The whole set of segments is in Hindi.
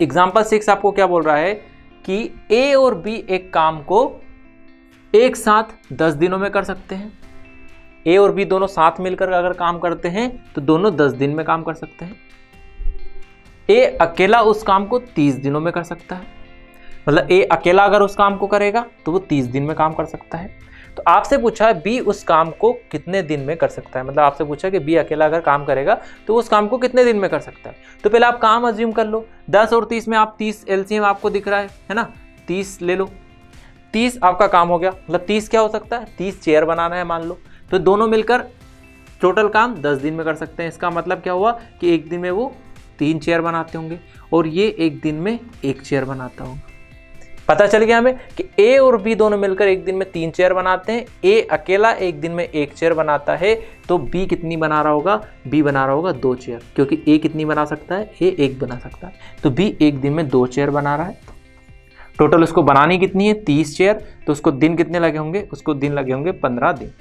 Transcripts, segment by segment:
एग्जाम्पल 6 आपको क्या बोल रहा है कि ए और बी एक काम को एक साथ 10 दिनों में कर सकते हैं। ए और बी दोनों साथ मिलकर अगर काम करते हैं तो दोनों 10 दिन में काम कर सकते हैं। ए अकेला उस काम को 30 दिनों में कर सकता है, मतलब ए अकेला अगर उस काम को करेगा तो वो 30 दिन में काम कर सकता है। तो आपसे पूछा है बी उस काम को कितने दिन में कर सकता है, मतलब आपसे पूछा कि बी अकेला अगर काम करेगा तो उस काम को कितने दिन में कर सकता है। तो पहले आप काम अज्यूम कर लो, 10 और 30 में आप 30 एलसीएम आपको दिख रहा है ना, 30 ले लो, 30 आपका काम हो गया। मतलब 30 क्या हो सकता है, 30 चेयर बनाना है मान लो, तो दोनों मिलकर टोटल काम 10 दिन में कर सकते हैं। इसका मतलब क्या हुआ कि एक दिन में वो 3 चेयर बनाते होंगे और ये एक दिन में 1 चेयर बनाता होगा। पता चल गया हमें कि ए और बी दोनों मिलकर एक दिन में 3 चेयर बनाते हैं, ए अकेला एक दिन में 1 चेयर बनाता है, तो बी कितनी बना रहा होगा, बी बना रहा होगा 2 चेयर, क्योंकि ए कितनी बना सकता है, ए 1 बना सकता है, तो बी एक दिन में 2 चेयर बना रहा है। टोटल उसको बनानी कितनी है, 30 चेयर, तो उसको दिन कितने लगे होंगे, उसको दिन लगे होंगे 15 दिन,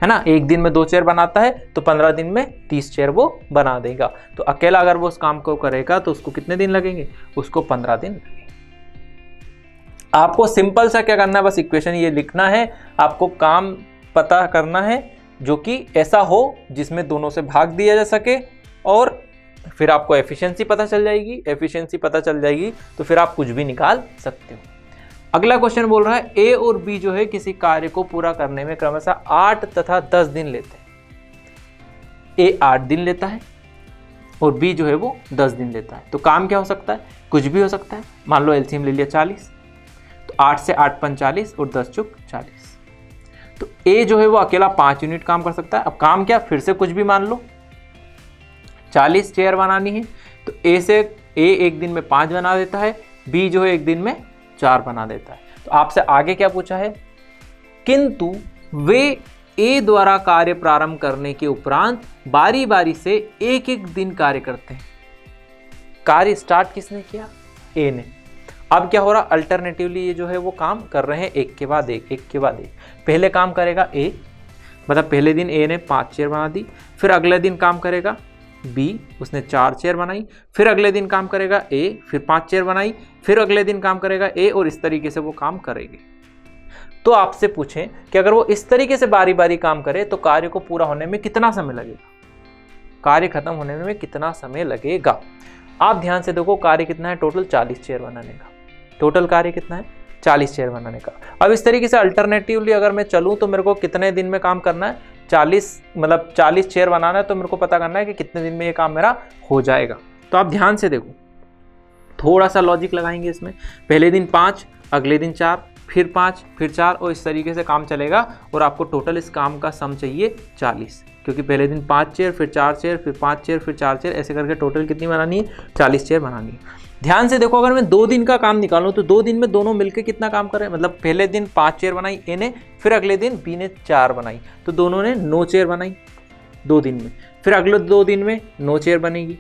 है ना। एक दिन में 2 चेयर बनाता है तो 15 दिन में 30 चेयर वो बना देगा। तो अकेला अगर वो उस काम को करेगा तो उसको कितने दिन लगेंगे, उसको 15 दिन लगेंगे। आपको सिंपल सा क्या करना है, बस इक्वेशन ये लिखना है, आपको काम पता करना है जो कि ऐसा हो जिसमें दोनों से भाग दिया जा सके, और फिर आपको एफिशिएंसी पता चल जाएगी। एफिशिएंसी पता चल जाएगी तो फिर आप कुछ भी निकाल सकते हो। अगला क्वेश्चन बोल रहा है ए और बी जो है किसी कार्य को पूरा करने में क्रमशः 8 तथा 10 दिन लेते हैं। ए 8 दिन लेता है और बी जो है वो 10 दिन लेता है। तो काम क्या हो सकता है, कुछ भी हो सकता है। मान लो एलसीएम ले लिया 40, तो 8 से 8 × 45 और 10 × 40। तो ए जो है वो अकेला 5 यूनिट काम कर सकता है। अब काम क्या, फिर से कुछ भी मान लो, 40 चेयर बनानी है, तो ए एक दिन में 5 बना देता है, बी जो है एक दिन में 4 बना देता है। तो आपसे आगे क्या पूछा है, किंतु वे ए द्वारा कार्य प्रारंभ करने के उपरांत बारी बारी से एक एक दिन कार्य करते हैं। कार्य स्टार्ट किसने किया, ए ने। अब क्या हो रहा, अल्टरनेटिवली ये जो है वो काम कर रहे हैं एक के बाद एक, एक के बाद एक। पहले काम करेगा ए, मतलब पहले दिन ए ने 5 चेयर बना दी, फिर अगले दिन काम करेगा बी, उसने 4 चेयर बनाई, फिर अगले दिन काम करेगा ए, फिर 5 चेयर बनाई, फिर अगले दिन काम करेगा ए, और इस तरीके से वो काम करेंगे। तो आपसे पूछें कि अगर वो इस तरीके से बारी बारी काम करे तो कार्य को पूरा होने में कितना समय लगेगा, कार्य खत्म होने में कितना समय लगेगा। आप ध्यान से देखो, कार्य कितना है, टोटल 40 चेयर बनाने का। टोटल कार्य कितना है, 40 चेयर बनाने का। अब इस तरीके से अल्टरनेटिवली अगर मैं चलूँ तो मेरे को कितने दिन में काम करना है, 40 चेयर बनाना है, तो मेरे को पता करना है कि कितने दिन में ये काम मेरा हो जाएगा। तो आप ध्यान से देखो, थोड़ा सा लॉजिक लगाएंगे इसमें। पहले दिन 5, अगले दिन 4, फिर 5, फिर 4, और इस तरीके से काम चलेगा। और आपको टोटल इस काम का सम चाहिए 40, क्योंकि पहले दिन 5 चेयर, फिर 4 चेयर, फिर 5 चेयर, फिर 4 चेयर, ऐसे करके टोटल कितनी बनानी है, 40 चेयर बनानी है। ध्यान से देखो, अगर मैं 2 दिन का काम निकालूं तो 2 दिन में दोनों मिलकर कितना काम कर रहे हैं, मतलब पहले दिन 5 चेयर बनाई ए ने, फिर अगले दिन बी ने 4 बनाई, तो दोनों ने 9 चेयर बनाई 2 दिन में। फिर अगले 2 दिन में 9 चेयर बनेगी।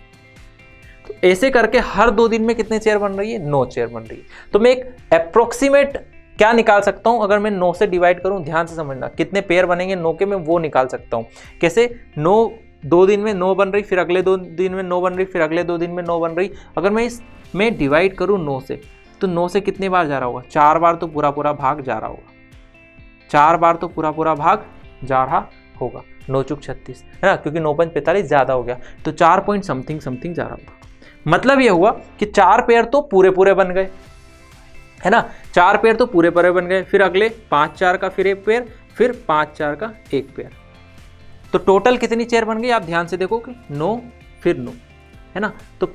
तो ऐसे करके हर 2 दिन में कितने चेयर बन रही है, 9 चेयर बन रही है। तो मैं एक अप्रोक्सीमेट क्या निकाल सकता हूं, अगर मैं 9 से डिवाइड करूं, ध्यान से समझना, कितने पेयर बनेंगे 9 के, मैं वो निकाल सकता हूं। कैसे, 9 2 दिन में 9 बन रही, फिर अगले 2 दिन में 9 बन रही, फिर अगले 2 दिन में 9 बन रही। अगर मैं डिवाइड करूं 9 से, तो 9 से कितने बार जा रहा होगा, 4 बार तो पूरा पूरा भाग जा रहा होगा, 4 बार तो पूरा पूरा भाग जा रहा होगा। 9 × 36 है ना, क्योंकि 9 × 5 = 45 ज़्यादा हो गया, तो 4 पॉइंट समथिंग जा रहा होगा। मतलब ये हुआ कि 4 पेयर तो पूरे पूरे बन गए, है ना, 4 पेयर तो पूरे पूरे बन गए। फिर अगले 5 4 का फिर 1 पेयर, फिर 5 4 का 1 पेयर। तो टोटल कितनी चेयर बन गई, आप ध्यान से देखो कि 9 फिर 9, है ना। तो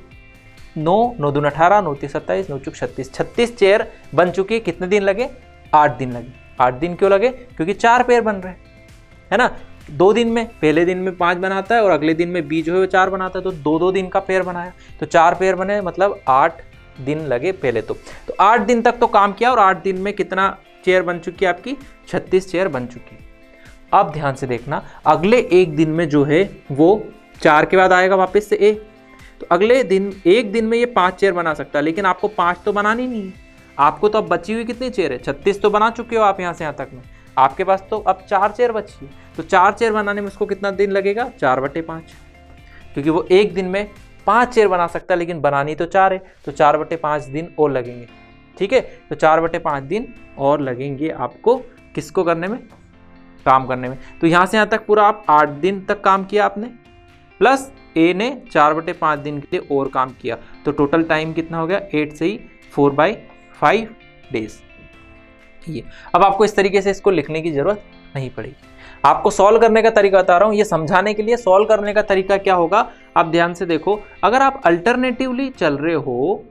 9 9 दूनी 18, 9 3 27, 9 × 36, 36 चेयर बन चुकी है। कितने दिन लगे, 8 दिन लगे। 8 दिन क्यों लगे, क्योंकि 4 पेयर बन रहे, है ना। 2 दिन में, पहले दिन में 5 बनाता है और अगले दिन में बी जो है वो 4 बनाता है, तो 2 दिन का पेयर बनाया, तो 4 पेयर बने, मतलब 8 दिन लगे पहले। तो 8 दिन तक तो काम किया, और 8 दिन में कितना चेयर बन चुकी है आपकी, 36 चेयर बन चुकी है। अब ध्यान से देखना, अगले एक दिन में जो है वो 4 के बाद आएगा वापस से ए, तो अगले दिन एक दिन में ये 5 चेयर बना सकता है, लेकिन आपको 5 तो बनानी नहीं है। आपको तो अब बची हुई कितनी चेयर है, 36 तो बना चुके हो आप यहाँ से यहाँ तक में, आपके पास तो अब 4 चेयर बची है। तो 4 चेयर बनाने में उसको कितना दिन लगेगा, 4/5, क्योंकि वो एक दिन में 5 चेयर बना सकता है, लेकिन बनानी तो 4 है, तो 4/5 दिन और लगेंगे। ठीक है, तो 4/5 दिन और लगेंगे आपको किसको करने में, काम करने में। तो यहाँ से यहाँ तक पूरा आप 8 दिन तक काम किया आपने, प्लस ए ने 4/5 दिन के लिए और काम किया, तो टोटल टाइम कितना हो गया, 8 से ही 4/5 डेज। ये अब आपको इस तरीके से इसको लिखने की जरूरत नहीं पड़ेगी। आपको सॉल्व करने का तरीका बता रहा हूं, ये समझाने के लिए। सॉल्व करने का तरीका क्या होगा, आप ध्यान से देखो। अगर आप अल्टरनेटिवली चल रहे हो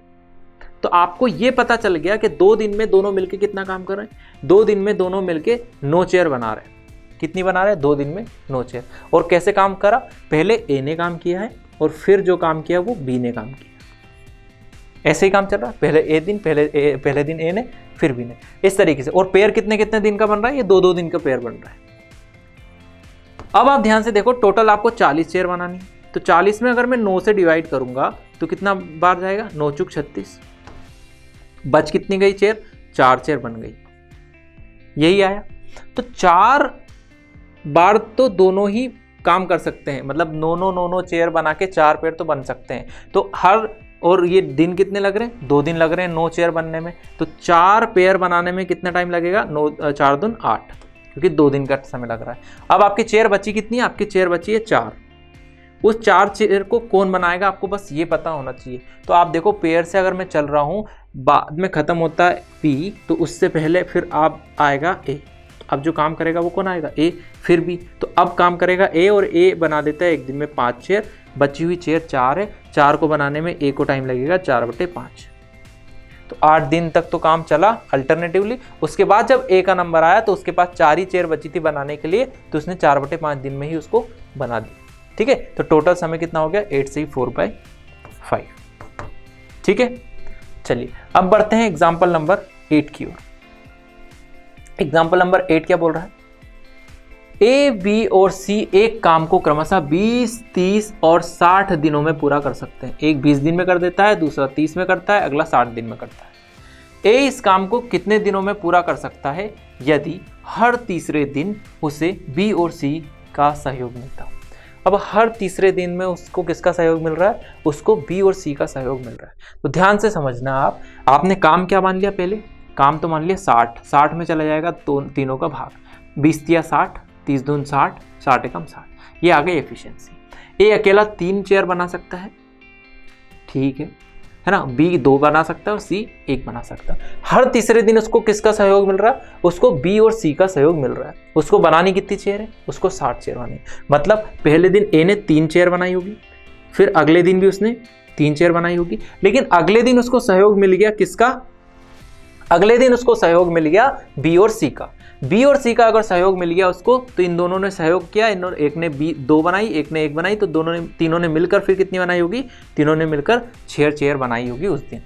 तो आपको ये पता चल गया कि 2 दिन में दोनों मिलके कितना काम कर रहे हैं। 2 दिन में दोनों मिलके 9 चेयर बना रहे हैं। कितनी बना रहे हैं, 2 दिन में 9 चेयर। और कैसे काम करा, पहले ए ने काम किया है और फिर जो काम किया वो बी ने काम किया। ऐसे ही काम चल रहा है, पहले दिन ए ने, फिर बी ने, इस तरीके से। और पेयर कितने कितने दिन का बन रहा है, ये 2-2 दिन का पेयर बन रहा है। अब आप ध्यान से देखो, टोटल आपको 40 चेयर बनानी है। तो 40 में अगर मैं 9 से डिवाइड करूंगा तो कितना बार जाएगा, 9 चुक 36। बच कितनी गई चेयर, 4 चेयर बन गई, यही आया। तो 4 बार तो दोनों ही काम कर सकते हैं, मतलब 9 चेयर बना के 4 पेयर तो बन सकते हैं। तो हर, और ये दिन कितने लग रहे हैं, 2 दिन लग रहे हैं 9 चेयर बनने में। तो 4 पेयर बनाने में कितना टाइम लगेगा, 4 दून 8, क्योंकि 2 दिन का समय लग रहा है। अब आपकी चेयर बची कितनी है, आपकी चेयर बची है 4। उस 4 चेयर को कौन बनाएगा, आपको बस ये पता होना चाहिए। तो आप देखो, पेयर से अगर मैं चल रहा हूँ, बाद में खत्म होता है पी, तो उससे पहले फिर आप आएगा ए। अब जो काम करेगा वो कौन आएगा, ए, फिर बी। तो अब काम करेगा ए, और ए बना देता है एक दिन में 5 चेयर। बची हुई चेयर 4 है, 4 को बनाने में ए को टाइम लगेगा 4/5। तो 8 दिन तक तो काम चला अल्टरनेटिवली। उसके बाद जब ए का नंबर आया तो उसके पास 4 ही चेयर बची थी बनाने के लिए, तो उसने 4/5 दिन में ही उसको बना दी। ठीक है, तो टोटल समय कितना हो गया, 8 से ही 4/5। ठीक है, चलिए अब बढ़ते हैं एग्जाम्पल नंबर 8 की ओर। एग्जाम्पल नंबर 8 क्या बोल रहा है, ए, बी और सी एक काम को क्रमशः 20, 30 और 60 दिनों में पूरा कर सकते हैं। एक 20 दिन में कर देता है, दूसरा 30 में करता है, अगला 60 दिन में करता है। ए इस काम को कितने दिनों में पूरा कर सकता है, यदि हर तीसरे दिन उसे बी और सी का सहयोग मिलता हो। अब हर तीसरे दिन में उसको किसका सहयोग मिल रहा है, उसको बी और सी का सहयोग मिल रहा है। तो ध्यान से समझना, आपने काम क्या मान लिया, पहले काम तो मान लिया 60। 60 में चला जाएगा तीनों का भाग, 20 दिया 60, 30 दून 60, 60 एकम 60। ये आ गई एफिशिएंसी। ए अकेला 3 चेयर बना सकता है, ठीक है ना। बी 2 बना सकता है और सी 1 बना सकता है। हर तीसरे दिन उसको किसका सहयोग मिल रहा है, उसको बी और सी का सहयोग मिल रहा है। उसको बनानी कितनी चेयर है, उसको 60 चेयर बनानी। मतलब पहले दिन ए ने 3 चेयर बनाई होगी, फिर अगले दिन भी उसने 3 चेयर बनाई होगी, लेकिन अगले दिन उसको सहयोग मिल गया किसका, अगले दिन उसको सहयोग मिल गया बी और सी का। बी और सी का अगर सहयोग मिल गया उसको, तो इन दोनों ने सहयोग किया, एक ने 2 बनाई, एक ने 1 बनाई, तो तीनों ने मिलकर फिर कितनी बनाई होगी, तीनों ने मिलकर 6 चेयर बनाई होगी उस दिन।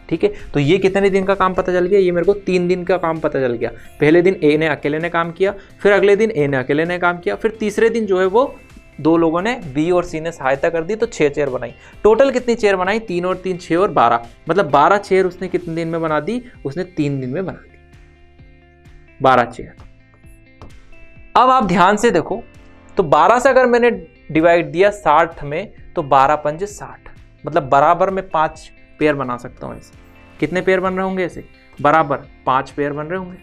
ठीक है, तो ये कितने दिन का काम पता चल गया, ये मेरे को 3 दिन का काम पता चल गया। पहले दिन ए ने अकेले ने काम किया, फिर अगले दिन ए ने अकेले ने काम किया, फिर तीसरे दिन जो है वो 2 लोगों ने, बी और सी ने सहायता कर दी, तो 6 चेयर बनाई। टोटल कितनी चेयर बनाई, 3 और 3 6 और 12, मतलब 12 चेयर उसने कितने दिन में बना दी, उसने 3 दिन में बना दी 12 चेयर। अब आप ध्यान से देखो, तो 12 से अगर मैंने डिवाइड दिया 60 में, तो 12 पंजे 60, मतलब बराबर में 5 पेयर बना सकता हूँ। ऐसे कितने पेयर बन रहे होंगे, ऐसे बराबर 5 पेयर बन रहे होंगे,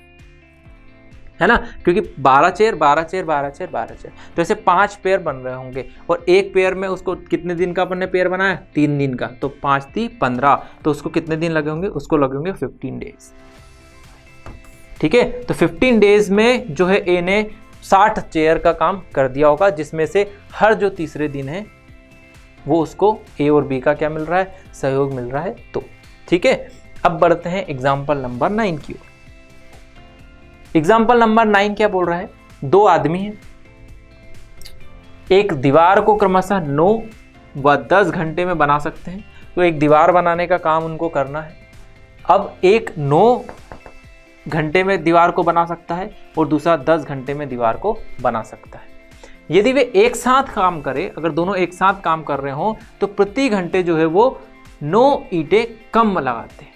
है ना, क्योंकि 12 चेयर 12 चेयर 12 चेयर 12 चेयर, तो ऐसे 5 पेयर बन रहे होंगे। और एक पेयर में उसको कितने दिन का अपन ने पेयर बनाया, 3 दिन का, तो 5 × 3 = 15, तो उसको कितने दिन लगे होंगे, उसको लगे होंगे 15 डेज। ठीक है, तो 15 डेज में जो है ए ने 60 चेयर का काम कर दिया होगा, जिसमें से हर जो तीसरे दिन है वो उसको ए और बी का क्या मिल रहा है, सहयोग मिल रहा है। तो ठीक है, अब बढ़ते हैं एग्जाम्पल नंबर 9 की ओर। एग्जाम्पल नंबर 9 क्या बोल रहा है, 2 आदमी हैं, एक दीवार को क्रमशः 9 व 10 घंटे में बना सकते हैं। तो एक दीवार बनाने का काम उनको करना है। अब एक 9 घंटे में दीवार को बना सकता है और दूसरा 10 घंटे में दीवार को बना सकता है। यदि वे एक साथ काम करें, अगर दोनों एक साथ काम कर रहे हों, तो प्रति घंटे जो है वो 9 ईंटें कम लगाते हैं।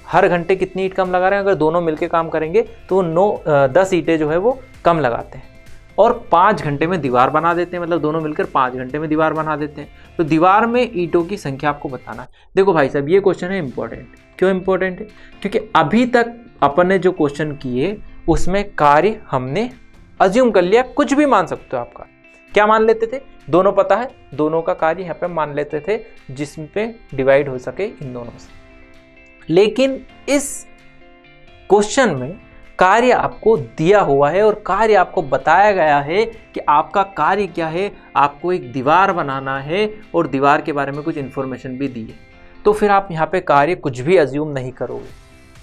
हर घंटे कितनी ईंट कम लगा रहे हैं, अगर दोनों मिलकर काम करेंगे तो वो 10 ईंटें जो है वो कम लगाते हैं। और 5 घंटे में दीवार बना देते हैं, मतलब दोनों मिलकर 5 घंटे में दीवार बना देते हैं। तो दीवार में ईंटों की संख्या आपको बताना है। देखो भाई साहब, ये क्वेश्चन है इंपॉर्टेंट। क्यों इंपॉर्टेंट है? क्योंकि अभी तक अपन ने जो क्वेश्चन किए उसमें कार्य हमने अज्यूम कर लिया, कुछ भी मान सकते हो आपका। क्या मान लेते थे? दोनों पता है, दोनों का कार्य यहाँ पे मान लेते थे जिसमें पे डिवाइड हो सके इन दोनों से। लेकिन इस क्वेश्चन में कार्य आपको दिया हुआ है और कार्य आपको बताया गया है कि आपका कार्य क्या है, आपको एक दीवार बनाना है और दीवार के बारे में कुछ इन्फॉर्मेशन भी दी है। तो फिर आप यहाँ पे कार्य कुछ भी अज्यूम नहीं करोगे,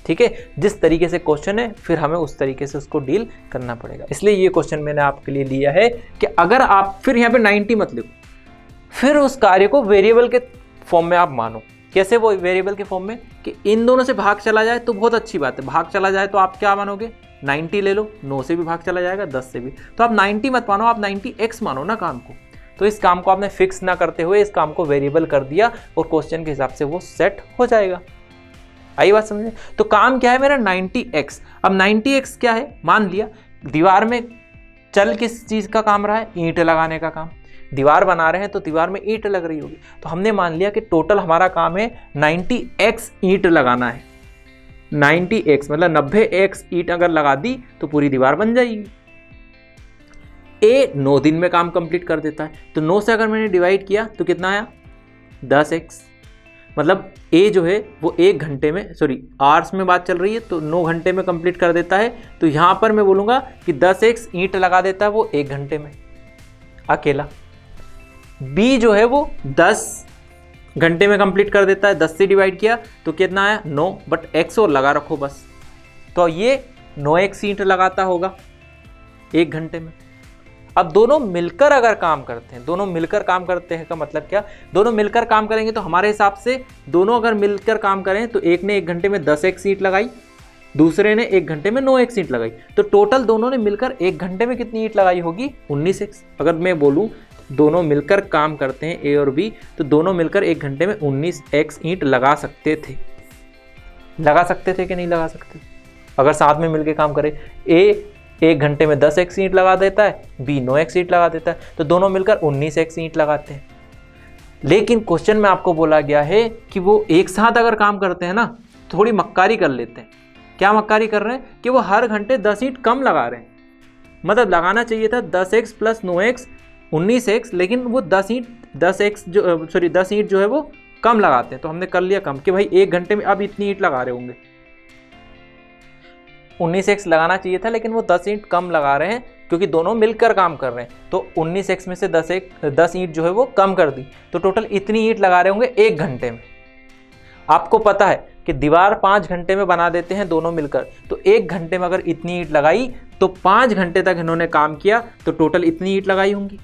ठीक है। जिस तरीके से क्वेश्चन है फिर हमें उस तरीके से उसको डील करना पड़ेगा। इसलिए ये क्वेश्चन मैंने आपके लिए लिया है कि अगर आप फिर यहाँ पे 90 मत लिखो, फिर उस कार्य को वेरिएबल के फॉर्म में आप मानो। कैसे वो वेरिएबल के फॉर्म में? कि इन दोनों से भाग चला जाए तो बहुत अच्छी बात है, भाग चला जाए तो आप क्या मानोगे? 90 ले लो, 9 से भी भाग चला जाएगा, 10 से भी। तो आप 90 मत मानो, आप 90x मानो ना काम को। तो इस काम को आपने फिक्स ना करते हुए इस काम को वेरिएबल कर दिया और क्वेश्चन के हिसाब से वो सेट हो जाएगा। आई बात समझे? तो काम क्या है मेरा? 90x। अब 90x क्या है? मान लिया दीवार में चल किस चीज का काम रहा है? ईंट लगाने का काम। दीवार बना रहे हैं तो दीवार में ईंट लग रही होगी, तो हमने मान लिया कि टोटल हमारा काम है 90x ईंट लगाना है। 90x मतलब 90x ईंट अगर लगा दी तो पूरी दीवार बन जाएगी। ए 9 दिन में काम कंप्लीट कर देता है, तो 9 से अगर मैंने डिवाइड किया तो कितना आया? 10x। मतलब ए जो है वो 1 घंटे में, सॉरी आवर्स में बात चल रही है, तो 9 घंटे में कंप्लीट कर देता है। तो यहां पर मैं बोलूंगा कि 10x ईंट लगा देता है वो 1 घंटे में अकेला। बी जो है वो 10 घंटे में कंप्लीट कर देता है, 10 से डिवाइड किया तो कितना आया? 9, बट x और लगा रखो बस, तो ये 9x ईंट लगाता होगा 1 घंटे में। अब दोनों मिलकर अगर काम करते हैं, दोनों मिलकर काम करते हैं का मतलब क्या? दोनों मिलकर काम करेंगे तो हमारे हिसाब से दोनों अगर मिलकर काम करें तो एक ने 1 घंटे में 10x ईंट लगाई, दूसरे ने 1 घंटे में 9x ईंट लगाई, तो टोटल दोनों ने मिलकर 1 घंटे में कितनी ईंट लगाई होगी? 19x। अगर मैं बोलूं दोनों मिलकर काम करते हैं ए और बी, तो दोनों मिलकर 1 घंटे में 19x ईंट लगा सकते थे। लगा सकते थे कि नहीं लगा सकते? अगर साथ में मिलकर काम करें, ए 1 घंटे में 10x ईंट लगा देता है, बी 9x ईंट लगा देता है, तो दोनों मिलकर 19x ईंट लगाते हैं। लेकिन क्वेश्चन में आपको बोला गया है कि वो एक साथ अगर काम करते हैं ना, थोड़ी मक्कारी कर लेते हैं। क्या मक्कारी कर रहे हैं? कि वो हर घंटे 10 ईंट कम लगा रहे हैं। मतलब लगाना चाहिए था 10x प्लस 9x 19x, लेकिन वो 10 ईंट जो है वो कम लगाते हैं। तो हमने कर लिया कम कि भाई 1 घंटे में अब इतनी ईंट लगा रहे होंगे। 19x लगाना चाहिए था लेकिन वो 10 ईंट कम लगा रहे हैं क्योंकि दोनों मिलकर काम कर रहे हैं। तो 19x में से 10 ईंट जो है वो कम कर दी, तो टोटल इतनी ईंट लगा रहे होंगे 1 घंटे में। आपको पता है कि दीवार 5 घंटे में बना देते हैं दोनों मिलकर, तो 1 घंटे में अगर इतनी ईंट लगाई तो 5 घंटे तक इन्होंने काम किया तो टोटल इतनी ईंट लगाई होंगी।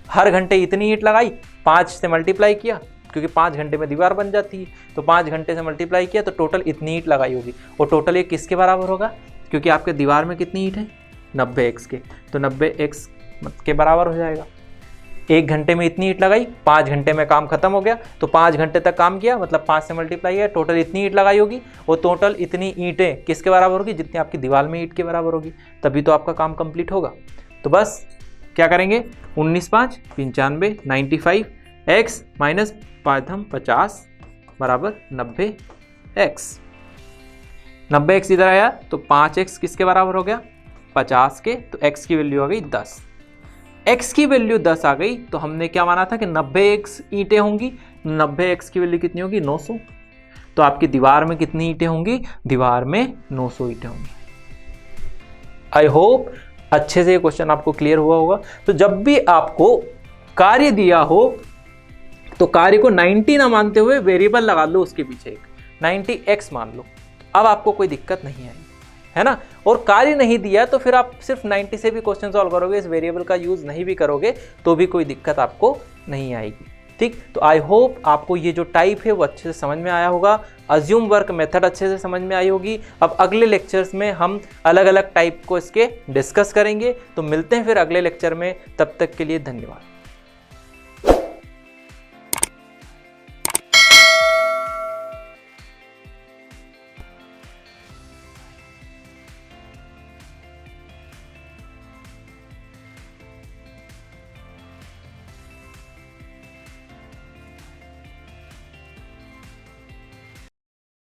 हर घंटे इतनी ईंट लगाई, 5 से मल्टीप्लाई किया क्योंकि 5 घंटे में दीवार बन जाती है, तो 5 घंटे से मल्टीप्लाई किया तो टोटल इतनी ईंट लगाई होगी। और टोटल ये किसके बराबर होगा? क्योंकि आपके दीवार में कितनी ईंट है? 90x के, तो 90x के बराबर हो जाएगा। 1 घंटे में इतनी ईंट लगाई, 5 घंटे में काम खत्म हो गया, तो 5 घंटे तक काम किया मतलब 5 से मल्टीप्लाई है, टोटल इतनी ईंट लगाई होगी। और टोटल इतनी ईंटें किसके बराबर होगी? जितनी आपकी दीवार में ईंट के बराबर होगी, तभी तो आपका काम कंप्लीट होगा। तो बस क्या करेंगे? 19 5 95 95 x माइनस 50 बराबर 90x। 90x इधर आया तो 5x किसके बराबर हो गया? 50 के, तो x की वैल्यू आ गई 10। x की वैल्यू 10 आ गई तो हमने क्या माना था कि 90x ईंटें होंगी। 90x की वैल्यू कितनी होगी? 900। तो आपकी दीवार में कितनी ईंटें होंगी? दीवार में 900 ईंटें होंगी। आई होप अच्छे से ये क्वेश्चन आपको क्लियर हुआ होगा। तो जब भी आपको कार्य दिया हो तो कार्य को 90 ना मानते हुए वेरिएबल लगा लो, उसके पीछे एक 90x मान लो, अब आपको कोई दिक्कत नहीं आएगी, है ना। और कार्य नहीं दिया तो फिर आप सिर्फ 90 से भी क्वेश्चन सॉल्व करोगे, इस वेरिएबल का यूज नहीं भी करोगे तो भी कोई दिक्कत आपको नहीं आएगी। ठीक, तो आई होप आपको ये जो टाइप है वो अच्छे से समझ में आया होगा, अज्यूम वर्क मेथड अच्छे से समझ में आई होगी। अब अगले लेक्चर्स में हम अलग अलग टाइप को इसके डिस्कस करेंगे, तो मिलते हैं फिर अगले लेक्चर में। तब तक के लिए धन्यवाद।